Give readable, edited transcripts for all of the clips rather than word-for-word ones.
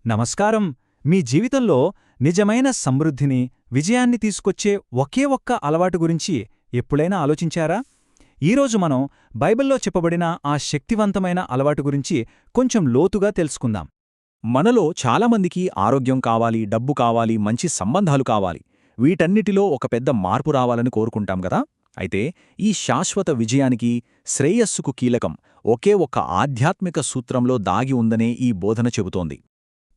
నమస్కారం. మీ జీవితంలో నిజమైన సమృద్ధిని, విజయాన్ని తీసుకొచ్చే ఒకే ఒక్క అలవాటు గురించి ఎప్పుడైనా ఆలోచించారా? ఈరోజు మనం బైబిల్లో చెప్పబడిన ఆ శక్తివంతమైన అలవాటు గురించి కొంచెం లోతుగా తెలుసుకుందాం. మనలో చాలామందికి ఆరోగ్యం కావాలి, డబ్బు కావాలి, మంచి సంబంధాలు కావాలి. వీటన్నిటిలో ఒక పెద్ద మార్పు రావాలని కోరుకుంటాం గదా. అయితే ఈ శాశ్వత విజయానికి, శ్రేయస్సుకు కీలకం ఒకే ఒక్క ఆధ్యాత్మిక సూత్రంలో దాగి ఉందనే ఈ బోధన చెబుతోంది.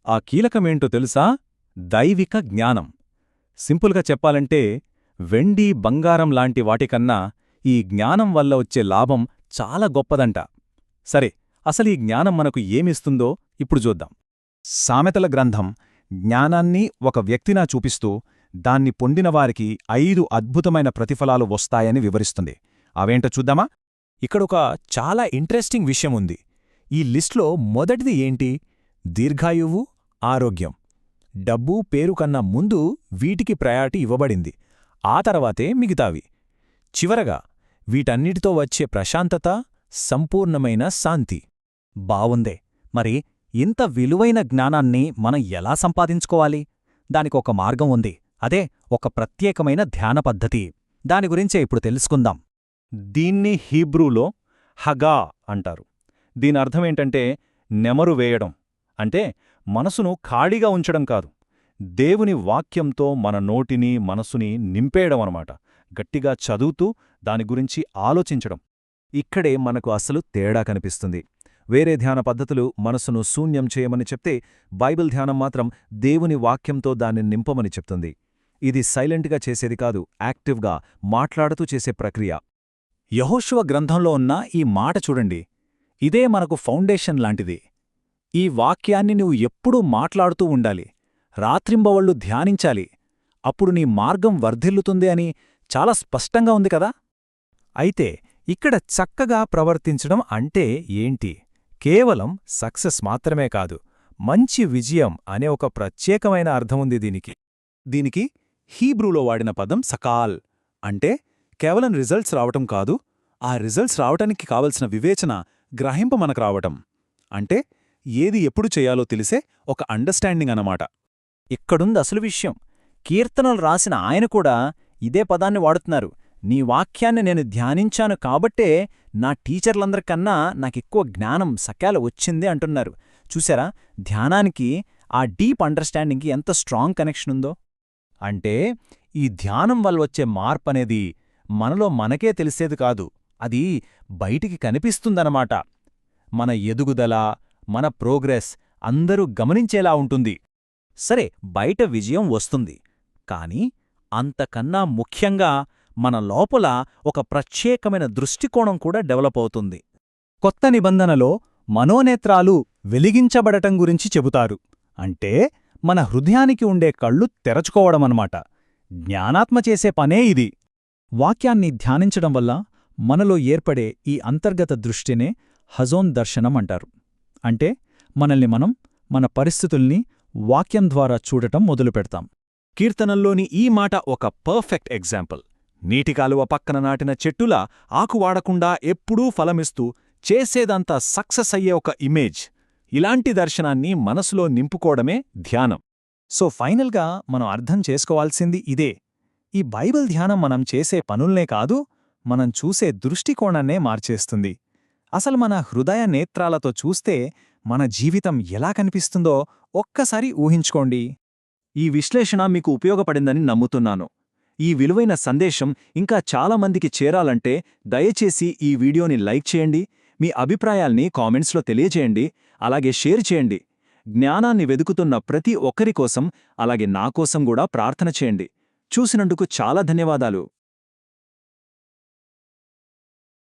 ఆ కీలకమేంటో తెలుసా? దైవిక జ్ఞానం. సింపుల్గా చెప్పాలంటే వెండి, బంగారం లాంటి వాటికన్నా ఈ జ్ఞానం వల్ల వచ్చే లాభం చాలా గొప్పదంట. సరే, అసలీ జ్ఞానం మనకు ఏమిస్తుందో ఇప్పుడు చూద్దాం. సామెతల గ్రంథం జ్ఞానాన్ని ఒక వ్యక్తినా చూపిస్తూ దాన్ని పొందినవారికి 5 అద్భుతమైన ప్రతిఫలాలు వస్తాయని వివరిస్తుంది. అవేంటో చూద్దామా? ఇక్కడొక చాలా ఇంట్రెస్టింగ్ విషయం ఉంది. ఈ లిస్ట్లో మొదటిది ఏంటి? దీర్ఘాయువు, ఆరోగ్యం. డబ్బు, పేరు కన్నా ముందు వీటికి ప్రయారిటీ ఇవ్వబడింది. ఆ తర్వాతే మిగతావి. చివరగా వీటన్నిటితో వచ్చే ప్రశాంతత, సంపూర్ణమైన శాంతి. బావుందే. మరి ఇంత విలువైన జ్ఞానాన్ని మనం ఎలా సంపాదించుకోవాలి? దానికొక మార్గం ఉంది. అదే ఒక ప్రత్యేకమైన ధ్యాన పద్ధతి. దాని గురించే ఇప్పుడు తెలుసుకుందాం. దీన్ని హీబ్రూలో హగా అంటారు. దీనర్థమేంటంటే నెమరు వేయడం. అంటే మనసును ఖాళీగా ఉంచడం కాదు, దేవుని వాక్యంతో మన నోటిని, మనసుని నింపేయడం అన్నమాట. గట్టిగా చదువుతూ దాని గురించి ఆలోచించడం. ఇక్కడే మనకు అసలు తేడా కనిపిస్తుంది. వేరే ధ్యాన పద్ధతులు మనసును శూన్యం చేయమని చెప్తే, బైబిల్ ధ్యానం మాత్రం దేవుని వాక్యంతో దాన్ని నింపమని చెప్తుంది. ఇది సైలెంట్గా చేసేది కాదు, యాక్టివ్గా మాట్లాడుతూ చేసే ప్రక్రియ. యెహోషువ గ్రంథంలో ఉన్న ఈ మాట చూడండి. ఇదే మనకు ఫౌండేషన్ లాంటిది. ఈ వాక్యాన్ని నువ్వు ఎప్పుడూ మాట్లాడుతూ ఉండాలి, రాత్రింబవళ్లు ధ్యానించాలి. అప్పుడు నీ మార్గం వర్ధిల్లుతుంది అని చాలా స్పష్టంగా ఉంది కదా. అయితే ఇక్కడ చక్కగా ప్రవర్తించడం అంటే ఏంటి? కేవలం సక్సెస్ మాత్రమే కాదు, మంచి విజయం అనే ఒక ప్రత్యేకమైన అర్థముంది దీనికి హీబ్రూలో వాడిన పదం సకాల్. అంటే కేవలం రిజల్ట్స్ రావటం కాదు, ఆ రిజల్ట్స్ రావటానికి కావలసిన వివేచన, గ్రహింప మనకు రావటం. అంటే ఏది ఎప్పుడు చేయాలో తెలిసే ఒక అండర్స్టాండింగ్ అన్నమాట. ఇక్కడుంది అసలు విషయం. కీర్తనలు రాసిన ఆయన కూడా ఇదే పదాన్ని వాడుతున్నారు. నీ వాక్యాన్ని నేను ధ్యానించాను కాబట్టే నా టీచర్లందరికన్నా నాకెక్కువ జ్ఞానం సకాల వచ్చింది అంటున్నారు. చూసారా, ధ్యానానికి, ఆ డీప్ అండర్స్టాండింగ్కి ఎంత స్ట్రాంగ్ కనెక్షన్ ఉందో. అంటే ఈ ధ్యానం వల్ల వచ్చే మార్పనేది మనలో మనకే తెలిసేది కాదు, అది బయటికి కనిపిస్తుందన్నమాట. మన ఎదుగుదల, మన ప్రోగ్రెస్ అందరూ గమనించేలా ఉంటుంది. సరే, బయట విజయం వస్తుంది, కానీ అంతకన్నా ముఖ్యంగా మన లోపల ఒక ప్రత్యేకమైన దృష్టికోణం కూడా డెవలప్ అవుతుంది. కొత్త నిబంధనలో మనోనేత్రాలు వెలిగించబడటం గురించి చెబుతారు. అంటే మన హృదయానికి ఉండే కళ్ళు తెరచుకోవడమన్నమాట. జ్ఞానాత్మ చేసే పనే ఇది. వాక్యాన్ని ధ్యానించడం వల్ల మనలో ఏర్పడే ఈ అంతర్గత దృష్టినే హజోన్ దర్శనం అంటారు. అంటే మనల్ని మనం, మన పరిస్థితుల్ని వాక్యం ద్వారా చూడటం మొదలుపెడతాం. కీర్తనల్లోని ఈ మాట ఒక పర్ఫెక్ట్ ఎగ్జాంపుల్. నీటి కాలువ పక్కన నాటిన చెట్టులా ఆకు వాడకుండా ఎప్పుడూ ఫలమిస్తూ చేసేదంతా సక్సెస్ అయ్యే ఒక ఇమేజ్. ఇలాంటి దర్శనాన్ని మనసులో నింపుకోవడమే ధ్యానం. సో ఫైనల్గా మనం అర్థం చేసుకోవాల్సింది ఇదే. ఈ బైబిల్ ధ్యానం మనం చేసే పనుల్నే కాదు, మనం చూసే దృష్టికోణాన్నే మార్చేస్తుంది. అసలు మన హృదయ నేత్రాలతో చూస్తే మన జీవితం ఎలా కనిపిస్తుందో ఒక్కసారి ఊహించుకోండి. ఈ విశ్లేషణ మీకు ఉపయోగపడిందని నమ్ముతున్నాను. ఈ విలువైన సందేశం ఇంకా చాలామందికి చేరాలంటే దయచేసి ఈ వీడియోని లైక్ చేయండి, మీ అభిప్రాయాల్ని కామెంట్స్లో తెలియజేయండి, అలాగే షేర్ చేయండి. జ్ఞానాన్ని వెదుకుతున్న ప్రతి ఒక్కరి కోసం, అలాగే నా కోసం కూడా ప్రార్థన చేయండి. చూసినందుకు చాలా ధన్యవాదాలు.